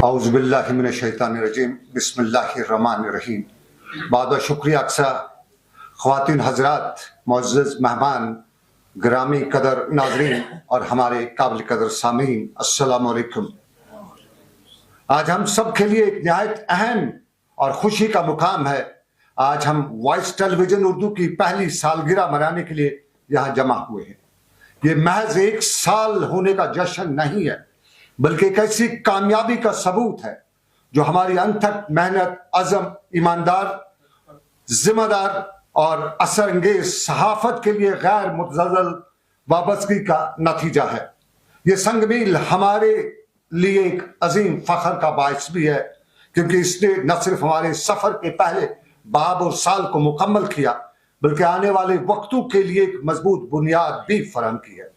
اعوذ باللہ من الشیطان الرجیم بسم اللہ الرحمن الرحیم۔ بعد شکریہ اقصا، خواتین حضرات، معزز مہمان، گرامی قدر ناظرین اور ہمارے قابل قدر سامعین، السلام علیکم۔ آج ہم سب کے لیے ایک نہایت اہم اور خوشی کا مقام ہے۔ آج ہم وائس ٹیلی ویژن اردو کی پہلی سالگرہ منانے کے لیے یہاں جمع ہوئے ہیں۔ یہ محض 1 سال ہونے کا جشن نہیں ہے، بلکہ ایک ایسی کامیابی کا ثبوت ہے جو ہماری انتھک محنت، عزم، ایماندار، ذمہ دار اور اثر انگیز صحافت کے لیے غیر متزلزل وابستگی کا نتیجہ ہے۔ یہ سنگ میل ہمارے لیے ایک عظیم فخر کا باعث بھی ہے، کیونکہ اس نے نہ صرف ہمارے سفر کے پہلے باب اور سال کو مکمل کیا، بلکہ آنے والے وقتوں کے لیے ایک مضبوط بنیاد بھی فراہم کی ہے۔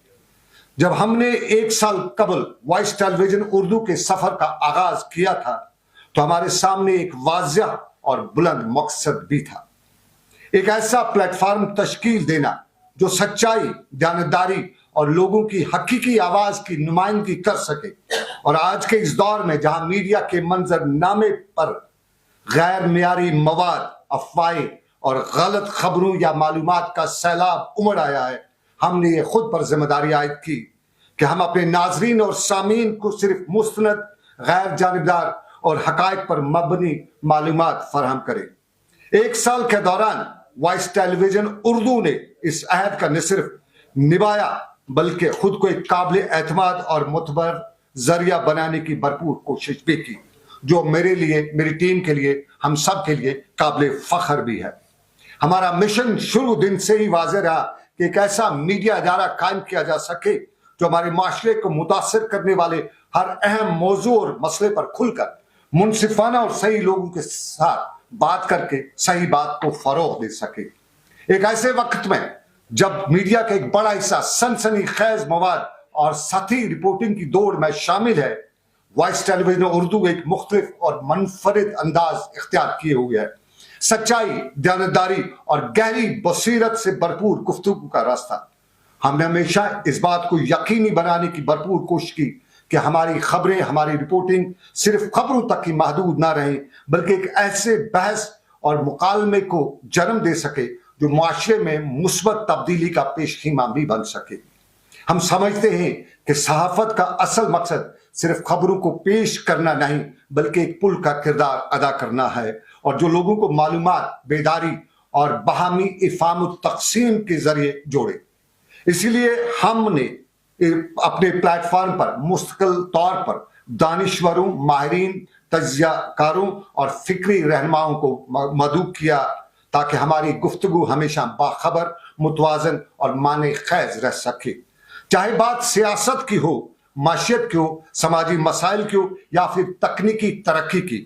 جب ہم نے 1 سال قبل وائس ٹیلی ویژن اردو کے سفر کا آغاز کیا تھا تو ہمارے سامنے ایک واضح اور بلند مقصد بھی تھا، ایک ایسا پلیٹ فارم تشکیل دینا جو سچائی، دیانتداری اور لوگوں کی حقیقی آواز کی نمائندگی کر سکے۔ اور آج کے اس دور میں جہاں میڈیا کے منظر نامے پر غیر معیاری مواد، افواہیں اور غلط خبروں یا معلومات کا سیلاب امڑ آیا ہے، ہم نے یہ خود پر ذمہ داری عائد کی کہ ہم اپنے ناظرین اور سامعین کو صرف مستند، غیر جانبدار اور حقائق پر مبنی معلومات فراہم کریں۔ 1 سال کے دوران وائس ٹیلی ویژن اردو نے اس عہد کا نہ صرف نبھایا بلکہ خود کو ایک قابل اعتماد اور معتبر ذریعہ بنانے کی بھرپور کوشش بھی کی، جو میرے لیے، میری ٹیم کے لیے، ہم سب کے لیے قابل فخر بھی ہے۔ ہمارا مشن شروع دن سے ہی واضح رہا کہ ایک ایسا میڈیا ادارہ قائم کیا جا سکے جو ہمارے معاشرے کو متاثر کرنے والے ہر اہم موضوع اور مسئلے پر کھل کر منصفانہ اور صحیح لوگوں کے ساتھ بات کر کے صحیح بات کو فروغ دے سکے۔ ایک ایسے وقت میں جب میڈیا کا ایک بڑا حصہ سنسنی خیز مواد اور سطحی رپورٹنگ کی دوڑ میں شامل ہے، وائس ٹیلی ویژن اردو ایک مختلف اور منفرد انداز اختیار کیے ہوئے ہے۔ سچائی، دیانتداری اور گہری بصیرت سے بھرپور گفتگو کا راستہ۔ ہم نے ہمیشہ اس بات کو یقینی بنانے کی بھرپور کوشش کی کہ ہماری خبریں، ہماری رپورٹنگ صرف خبروں تک ہی محدود نہ رہیں، بلکہ ایک ایسے بحث اور مکالمے کو جنم دے سکے جو معاشرے میں مثبت تبدیلی کا پیش خیمہ بھی بن سکے۔ ہم سمجھتے ہیں کہ صحافت کا اصل مقصد صرف خبروں کو پیش کرنا نہیں، بلکہ ایک پل کا کردار ادا کرنا ہے، اور جو لوگوں کو معلومات، بیداری اور باہمی افہام و تقسیم کے ذریعے جوڑے۔ اسی لیے ہم نے اپنے پلیٹ فارم پر مستقل طور پر دانشوروں، ماہرین، تجزیہ کاروں اور فکری رہنماؤں کو مدعو کیا تاکہ ہماری گفتگو ہمیشہ باخبر، متوازن اور معنی خیز رہ سکے۔ چاہے بات سیاست کی ہو، معیشت کی ہو، سماجی مسائل کی ہو یا پھر تکنیکی ترقی کی،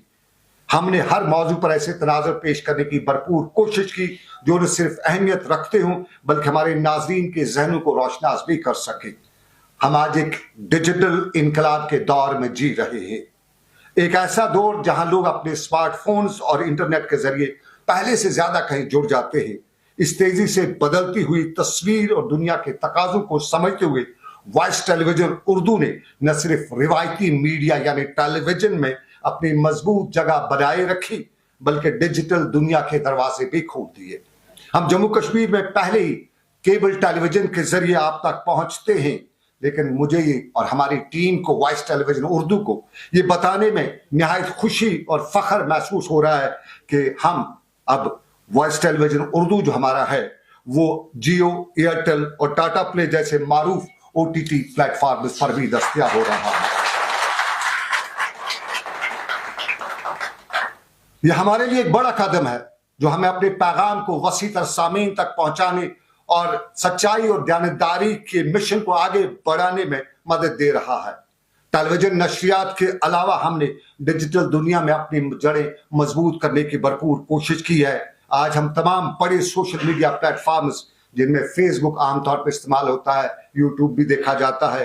ہم نے ہر موضوع پر ایسے تناظر پیش کرنے کی بھرپور کوشش کی جو نہ صرف اہمیت رکھتے ہوں بلکہ ہمارے ناظرین کے ذہنوں کو روشناس بھی کر سکے۔ ہم آج ایک ڈیجیٹل انقلاب کے دور میں جی رہے ہیں، ایک ایسا دور جہاں لوگ اپنے اسمارٹ فونز اور انٹرنیٹ کے ذریعے پہلے سے زیادہ کہیں جڑ جاتے ہیں۔ اس تیزی سے بدلتی ہوئی تصویر اور دنیا کے تقاضوں کو سمجھتے ہوئے وائس ٹیلی ویژن اردو نے نہ صرف روایتی میڈیا یعنی ٹیلی ویژن میں اپنی مضبوط جگہ بنائے رکھی بلکہ ڈیجیٹل دنیا کے دروازے بھی کھول دیے۔ ہم جموں کشمیر میں پہلے ہی کیبل ٹیلی ویژن کے ذریعے آپ تک پہنچتے ہیں، لیکن مجھے اور ہماری ٹیم کو وائس ٹیلی ویژن اردو کو یہ بتانے میں نہایت خوشی اور فخر محسوس ہو رہا ہے کہ ہم اب وائس ٹیلی ویژن اردو جو ہمارا ہے وہ جیو، ایئرٹیل اور ٹاٹا پلے جیسے معروف OTT پلیٹ فارمز پر بھی دستیاب ہو رہا ہے۔ یہ ہمارے لیے ایک بڑا قدم ہے جو ہمیں اپنے پیغام کو وسیع تر سامعین تک پہنچانے اور سچائی اور دیانتداری کے مشن کو آگے بڑھانے میں مدد دے رہا ہے۔ ٹیلی ویژن نشریات کے علاوہ ہم نے ڈیجیٹل دنیا میں اپنی جڑیں مضبوط کرنے کی بھرپور کوشش کی ہے۔ آج ہم تمام بڑے سوشل میڈیا پلیٹ فارمز، جن میں فیس بک عام طور پر استعمال ہوتا ہے، یوٹیوب بھی دیکھا جاتا ہے،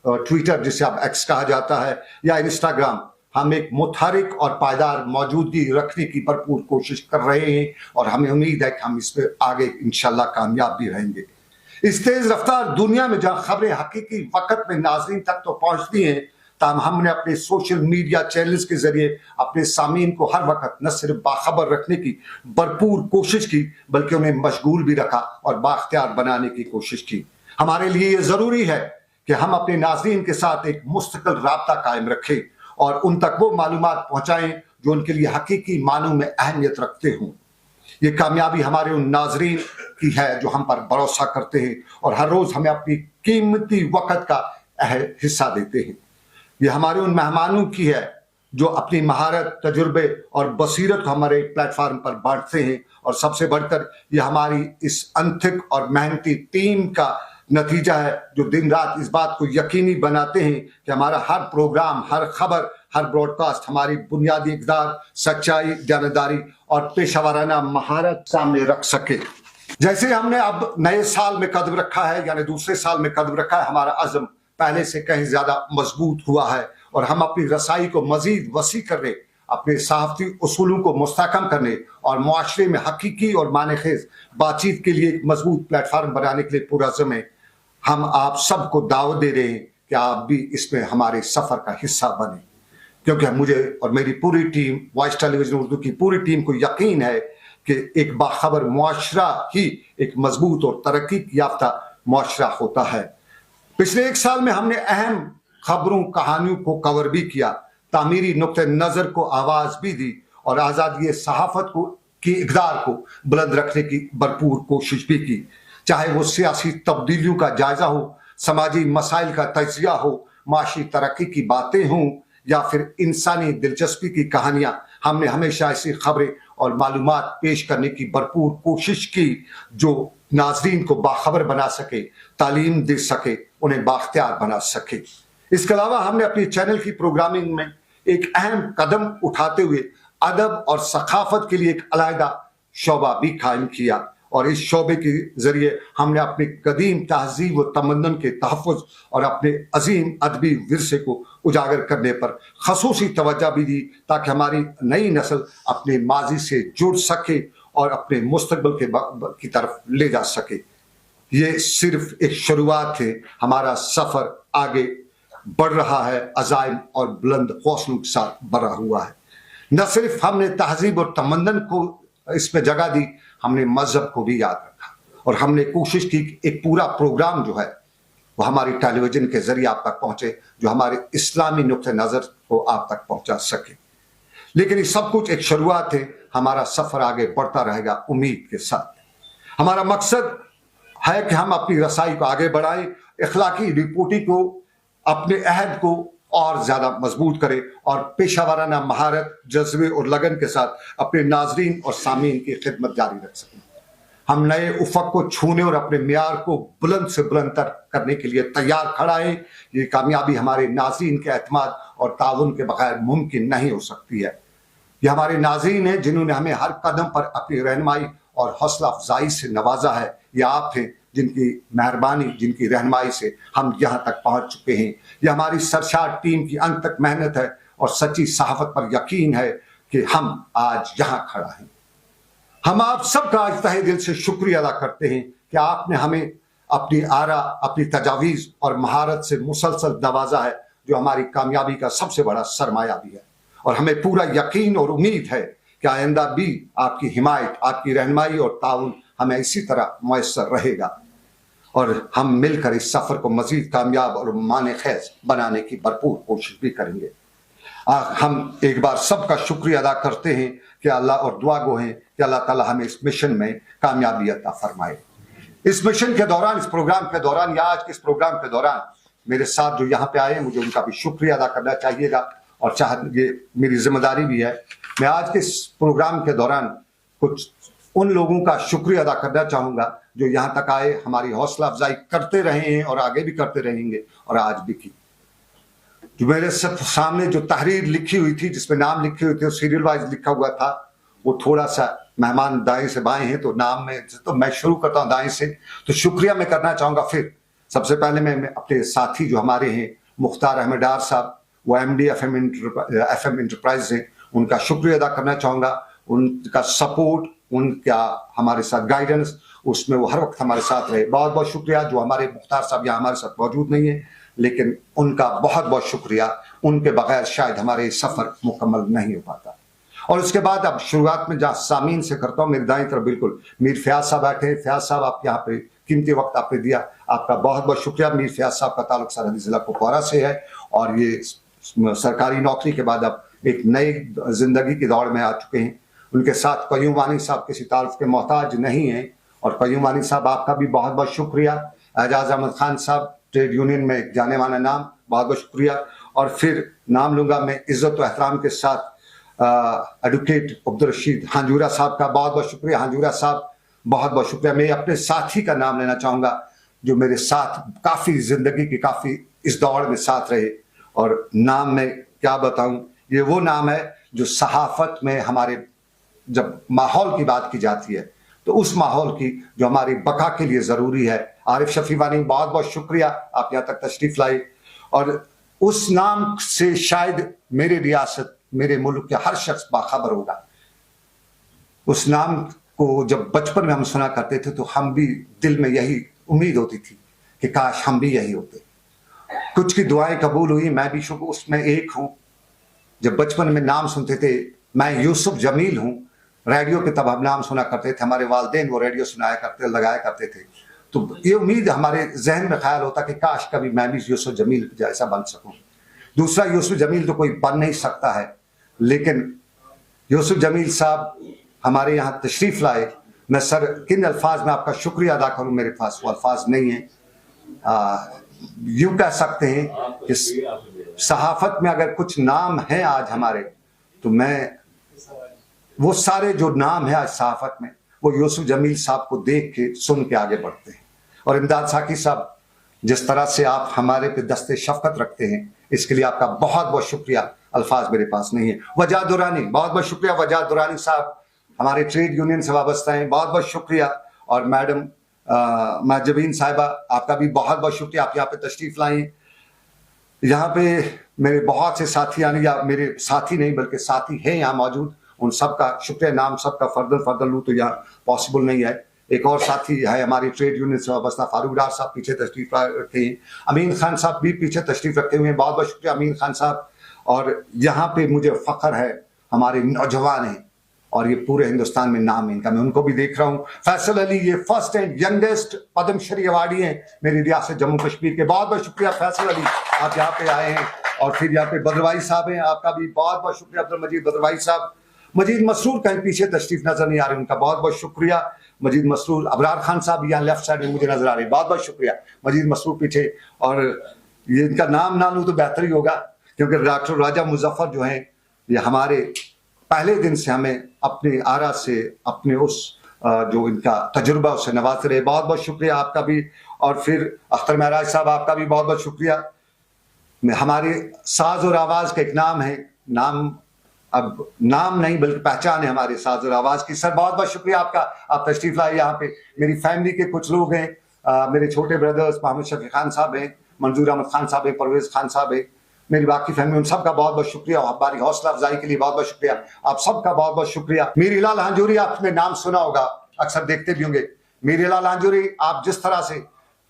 ٹویٹر جسے اب ایکس کہا جاتا ہے، یا انسٹاگرام، ہم ایک متحرک اور پائیدار موجودگی رکھنے کی بھرپور کوشش کر رہے ہیں اور ہمیں امید ہے کہ ہم اس پہ آگے انشاءاللہ کامیاب بھی رہیں گے۔ اس تیز رفتار دنیا میں جہاں خبریں حقیقی وقت میں ناظرین تک تو پہنچتی ہیں، تاہم ہم نے اپنے سوشل میڈیا چینلز کے ذریعے اپنے سامعین کو ہر وقت نہ صرف باخبر رکھنے کی بھرپور کوشش کی بلکہ انہیں مشغول بھی رکھا اور بااختیار بنانے کی کوشش کی۔ ہمارے لیے یہ ضروری ہے کہ ہم اپنے ناظرین کے ساتھ ایک مستقل رابطہ قائم رکھیں اور ان تک وہ معلومات پہنچائیں جو ان کے لیے حقیقی معنوں میں اہمیت رکھتے ہوں۔ یہ کامیابی ہمارے ان ناظرین کی ہے جو ہم پر بھروسہ کرتے ہیں اور ہر روز ہمیں اپنی قیمتی وقت کا حصہ دیتے ہیں۔ یہ ہمارے ان مہمانوں کی ہے جو اپنی مہارت، تجربے اور بصیرت کو ہمارے پلیٹ فارم پر بانٹتے ہیں، اور سب سے بڑھ کر یہ ہماری اس انتھک اور محنتی ٹیم کا نتیجہ ہے جو دن رات اس بات کو یقینی بناتے ہیں کہ ہمارا ہر پروگرام، ہر خبر، ہر براڈ کاسٹ ہماری بنیادی اقدار، سچائی، دیانتداری اور پیشہ ورانہ مہارت سامنے رکھ سکے۔ جیسے ہم نے اب نئے سال میں قدم رکھا ہے، یعنی دوسرے سال میں قدم رکھا ہے، ہمارا عزم پہلے سے کہیں زیادہ مضبوط ہوا ہے اور ہم اپنی رسائی کو مزید وسیع کرنے، اپنے صحافتی اصولوں کو مستحکم کرنے اور معاشرے میں حقیقی اور معنی خیز بات چیت کے لیے ایک مضبوط پلیٹ فارم بنانے کے لیے پرعزم ہیں۔ ہم آپ سب کو دعوت دے رہے ہیں کہ آپ بھی اس میں ہمارے سفر کا حصہ بنیں، کیونکہ مجھے اور میری پوری ٹیم، وائس ٹیلی ویژن اردو کی پوری ٹیم کو یقین ہے کہ ایک باخبر معاشرہ ہی ایک مضبوط اور ترقی یافتہ معاشرہ ہوتا ہے۔ پچھلے ایک سال میں ہم نے اہم خبروں، کہانیوں کو کور بھی کیا، تعمیری نقطہ نظر کو آواز بھی دی اور آزادی صحافت کی اقدار کو بلند رکھنے کی بھرپور کوشش بھی کی، چاہے وہ سیاسی تبدیلیوں کا جائزہ ہو، سماجی مسائل کا تجزیہ ہو، معاشی ترقی کی باتیں ہوں یا پھر انسانی دلچسپی کی کہانیاں۔ ہم نے ہمیشہ ایسی خبریں اور معلومات پیش کرنے کی بھرپور کوشش کی جو ناظرین کو باخبر بنا سکے، تعلیم دے سکے، انہیں بااختیار بنا سکے۔ اس کے علاوہ ہم نے اپنی چینل کی پروگرامنگ میں ایک اہم قدم اٹھاتے ہوئے ادب اور ثقافت کے لیے ایک علیحدہ شعبہ بھی قائم کیا، اور اس شعبے کے ذریعے ہم نے اپنے قدیم تہذیب و تمدن کے تحفظ اور اپنے عظیم ادبی ورثے کو اجاگر کرنے پر خصوصی توجہ بھی دی تاکہ ہماری نئی نسل اپنے ماضی سے جڑ سکے اور اپنے مستقبل کی طرف لے جا سکے۔ یہ صرف ایک شروعات ہے، ہمارا سفر آگے بڑھ رہا ہے، عزائم اور بلند حوصلوں کے ساتھ بھرا ہوا ہے۔ نہ صرف ہم نے تہذیب اور تمدن کو اس میں جگہ دی، ہم نے مذہب کو بھی یاد رکھا اور ہم نے کوشش کی کہ ایک پورا پروگرام جو ہے وہ ہماری ٹیلی ویژن کے ذریعے آپ تک پہنچے، جو ہمارے اسلامی نقطہ نظر کو آپ تک پہنچا سکے۔ لیکن یہ سب کچھ ایک شروعات ہے، ہمارا سفر آگے بڑھتا رہے گا امید کے ساتھ۔ ہمارا مقصد ہے کہ ہم اپنی رسائی کو آگے بڑھائیں، اخلاقی رپورٹنگ کو، اپنے عہد کو اور زیادہ مضبوط کرے اور پیشہ ورانہ مہارت، جذبے اور لگن کے ساتھ اپنے ناظرین اور سامعین کی خدمت جاری رکھ سکیں۔ ہم نئے افق کو چھونے اور اپنے معیار کو بلند سے بلند تر کرنے کے لیے تیار کھڑا ہے۔ یہ کامیابی ہمارے ناظرین کے اعتماد اور تعاون کے بغیر ممکن نہیں ہو سکتی ہے۔ یہ ہمارے ناظرین ہیں جنہوں نے ہمیں ہر قدم پر اپنی رہنمائی اور حوصلہ افزائی سے نوازا ہے۔ یہ آپ ہیں جن کی مہربانی، جن کی رہنمائی سے ہم یہاں تک پہنچ چکے ہیں۔ یہ ہماری سرشار ٹیم کی انت تک محنت ہے اور سچی صحافت پر یقین ہے کہ ہم آج یہاں کھڑا ہیں۔ ہم آپ سب کا آج تہہ دل سے شکریہ ادا کرتے ہیں کہ آپ نے ہمیں اپنی آراء، اپنی تجاویز اور مہارت سے مسلسل نوازا ہے، جو ہماری کامیابی کا سب سے بڑا سرمایہ بھی ہے، اور ہمیں پورا یقین اور امید ہے کہ آئندہ بھی آپ کی حمایت، آپ کی رہنمائی اور تعاون ہمیں اسی طرح میسر رہے گا، اور ہم مل کر اس سفر کو مزید کامیاب اور معنی خیز بنانے کی بھرپور کوشش بھی کریں گے۔ ہم ایک بار سب کا شکریہ ادا کرتے ہیں کہ اللہ اور دعا گو ہیں کہ اللہ تعالیٰ ہمیں اس مشن میں کامیابی عطا فرمائے۔ اس مشن کے دوران، اس پروگرام کے دوران یا آج کے اس پروگرام کے دوران میرے ساتھ جو یہاں پہ آئے، مجھے ان کا بھی شکریہ ادا کرنا چاہیے گا، اور یہ میری ذمہ داری بھی ہے۔ میں آج کے اس پروگرام کے دوران کچھ ان لوگوں کا شکریہ ادا کرنا چاہوں گا جو یہاں تک آئے، ہماری حوصلہ افزائی کرتے رہے ہیں اور آگے بھی کرتے رہیں گے، اور آج بھی کی۔ جو میرے سامنے جو تحریر لکھی ہوئی تھی، جس میں نام لکھے ہوئے تھے، سیریل وائز لکھا ہوا تھا، وہ تھوڑا سا مہمان دائیں سے بائیں ہیں، تو نام میں تو میں شروع کرتا ہوں دائیں سے، تو شکریہ میں کرنا چاہوں گا۔ پھر سب سے پہلے میں اپنے ساتھی جو ہمارے ہیں، مختار احمد ڈار صاحب، وہ M D F M enterprise ہیں، ان کا شکریہ ادا کرنا چاہوں گا۔ ان کا سپورٹ، ان کا ہمارے ساتھ گائیڈنس، اس میں وہ ہر وقت ہمارے ساتھ رہے، بہت بہت شکریہ۔ جو ہمارے مختار صاحب یہاں ہمارے ساتھ موجود نہیں ہیں، لیکن ان کا بہت بہت شکریہ. ان کے بغیر شاید ہمارے یہ سفر مکمل نہیں ہو پاتا. اور اس کے بعد اب شروعات میں جہاں سامعین سے کرتا ہوں، میری دائیں طرف بالکل میر فیاض صاحب بیٹھے ہیں. فیاض صاحب آپ یہاں پہ قیمتی وقت آپ نے دیا، آپ کا بہت بہت شکریہ. میر فیاض صاحب کا تعلق سرحدی ضلع کپوارہ سے ہے اور یہ سرکاری نوکری کے بعد اب ایک نئی زندگی کی دوڑ میں آ چکے ہیں. ان کے ساتھ قیوم وانی صاحب کسی تعارف کے محتاج نہیں ہیں. اور قیوم وانی صاحب آپ کا بھی بہت بہت شکریہ. اعجاز احمد خان صاحب ٹریڈ یونین میں ایک جانے مانا نام، بہت بہت شکریہ. اور پھر نام لوں گا میں عزت و احترام کے ساتھ ایڈوکیٹ عبدالرشید ہانجورہ صاحب کا بہت بہت شکریہ. ہانجورہ صاحب بہت بہت شکریہ. میں اپنے ساتھی کا نام لینا چاہوں گا جو میرے ساتھ کافی زندگی کی کافی اس دوڑ میں ساتھ رہے. اور نام میں کیا بتاؤں، یہ وہ نام ہے جو صحافت میں ہمارے جب ماحول کی بات کی جاتی ہے تو اس ماحول کی جو ہماری بقا کے لیے ضروری ہے. عارف شفیع وانی بہت بہت شکریہ، آپ یہاں تک تشریف لائے. اور اس نام سے شاید میرے ریاست، میرے ملک کے ہر شخص باخبر ہوگا. اس نام کو جب بچپن میں ہم سنا کرتے تھے تو ہم بھی دل میں یہی امید ہوتی تھی کہ کاش ہم بھی یہی ہوتے. کچھ کی دعائیں قبول ہوئی، میں بھی اس میں ایک ہوں. جب بچپن میں نام سنتے تھے، میں یوسف جمیل ہوں. ریڈیو کے تب ہم نام سنا کرتے تھے، ہمارے والدین وہ ریڈیو سنایا کرتے لگایا کرتے تھے، تو یہ امید ہمارے ذہن میں خیال ہوتا کہ کاش کبھی میں بھی یوسف جمیل جیسا بن سکوں. دوسرا یوسف جمیل تو کوئی بن نہیں سکتا ہے، لیکن یوسف جمیل صاحب ہمارے یہاں تشریف لائے. میں سر کن الفاظ میں آپ کا شکریہ ادا کروں، میرے پاس وہ الفاظ نہیں ہیں. یوں کہہ سکتے ہیں کہ صحافت میں اگر کچھ نام ہیں آج ہمارے، تو میں وہ سارے جو نام ہیں آج صحافت میں وہ یوسف جمیل صاحب کو دیکھ کے سن کے آگے بڑھتے ہیں. اور امداد ساقی صاحب، جس طرح سے آپ ہمارے پہ دست شفقت رکھتے ہیں، اس کے لیے آپ کا بہت بہت شکریہ. الفاظ میرے پاس نہیں ہے. وجاہ دورانی بہت بہت شکریہ. وجاہ دورانی صاحب ہمارے ٹریڈ یونین سے وابستہ ہیں، بہت بہت شکریہ. اور میڈم مہجبین صاحبہ، آپ کا بھی بہت بہت شکریہ، آپ یہاں پہ تشریف لائیں. یہاں پہ میرے بہت سے ساتھی، یعنی یا میرے ساتھی نہیں بلکہ ساتھی ہیں یہاں موجود، ان سب کا شکریہ. نام سب کا فردن لوں تو یہاں پاسبل نہیں ہے. ایک اور ساتھی ہے ہماری ٹریڈ یونین سے وابستہ، فاروق ڈار صاحب پیچھے تشریف رکھے ہیں. امین خان صاحب بھی پیچھے تشریف رکھے ہوئے ہیں، بہت بہت شکریہ امین خان صاحب. اور یہاں پہ مجھے فخر ہے، ہمارے نوجوان ہیں اور یہ پورے ہندوستان میں نام ہے ان کا، میں ان کو بھی دیکھ رہا ہوں. فیصل علی یہ first and youngest Padma Shri ایوارڈی ہیں میری ریاست جموں کشمیر کے. بہت بہت شکریہ فیصل علی، آپ یہاں پہ آئے ہیں. اور پھر یہاں پہ بدروائی صاحب ہیں، آپ کا بھی بہت بہت شکریہ. عبدالمجید بدروائی صاحب. مجید مسرور کہیں پیچھے تشریف نظر نہیں آ رہے، ان کا بہت بہت شکریہ. مجید مسرور. ابرار خان صاحب یہاں لیفٹ سائڈ میں مجھے نظر آ رہے ہیں، بہت بہت شکریہ. مجید مسرور پیچھے. اور یہ ان کا نام نہ لوں تو بہتر ہی ہوگا، کیونکہ ڈاکٹر راجہ مظفر جو ہیں یہ ہمارے پہلے دن سے ہمیں اپنے آرا سے، اپنے اس جو ان کا تجربہ اسے نوازتے رہے. بہت بہت شکریہ آپ کا بھی. اور پھر اختر معراج صاحب، آپ کا بھی بہت بہت شکریہ. ہمارے ساز اور آواز کا ایک نام ہے، نام اب نام نہیں بلکہ پہچان ہے ہمارے ساز اور آواز کی. سر بہت بہت شکریہ آپ کا، آپ تشریف لائے یہاں پہ. میری فیملی کے کچھ لوگ ہیں، میرے چھوٹے بردرز محمد شفیع خان صاحب ہیں، منظور احمد خان صاحب ہیں، پرویز خان صاحب ہیں، میری باقی فیملی، ان سب کا بہت بہت شکریہ. اور ہماری حوصلہ افزائی کے لیے بہت بہت شکریہ. آپ سب کا بہت بہت شکریہ. میر ہلال ہانجوری، آپ نے نام سنا ہوگا، اکثر دیکھتے بھی ہوں گے. میر ہلال ہانجوری، آپ جس طرح سے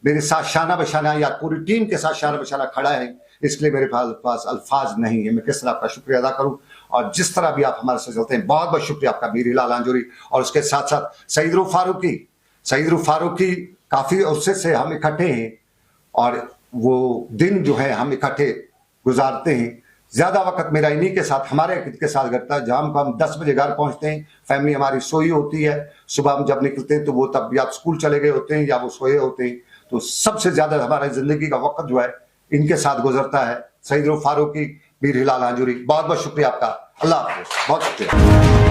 میرے ساتھ شانہ بشانہ یا پوری ٹیم کے ساتھ شانہ بشانہ کھڑا ہے، اس لیے میرے پاس الفاظ نہیں ہے میں کس طرح آپ کا شکریہ ادا کروں. اور جس طرح بھی آپ ہمارے سے چلتے ہیں، بہت بہت شکریہ آپ کا میر ہلال ہانجوری. اور اس کے ساتھ ساتھ سعید رؤف فاروقی. سعید رؤف فاروقی کافی عرصے سے ہم اکٹھے ہیں اور وہ دن جو ہے ہم اکٹھے گزارتے ہیں. زیادہ وقت میرا انہی کے ساتھ، ہمارے کے ساتھ کرتا ہے. جہاں ہم 10 بجے گھر پہنچتے ہیں، فیملی ہماری سوئی ہوتی ہے. صبح ہم جب نکلتے ہیں تو وہ تب یا اسکول چلے گئے ہوتے ہیں یا وہ سوئے ہوتے ہیں. تو سب سے زیادہ ہماری زندگی کا وقت جو ہے ان کے ساتھ گزرتا ہے. سعید رؤف فاروقی، میر ہلال ہانجوری، بہت بہت شکریہ آپ کا. اللہ حافظ، بہت شکریہ.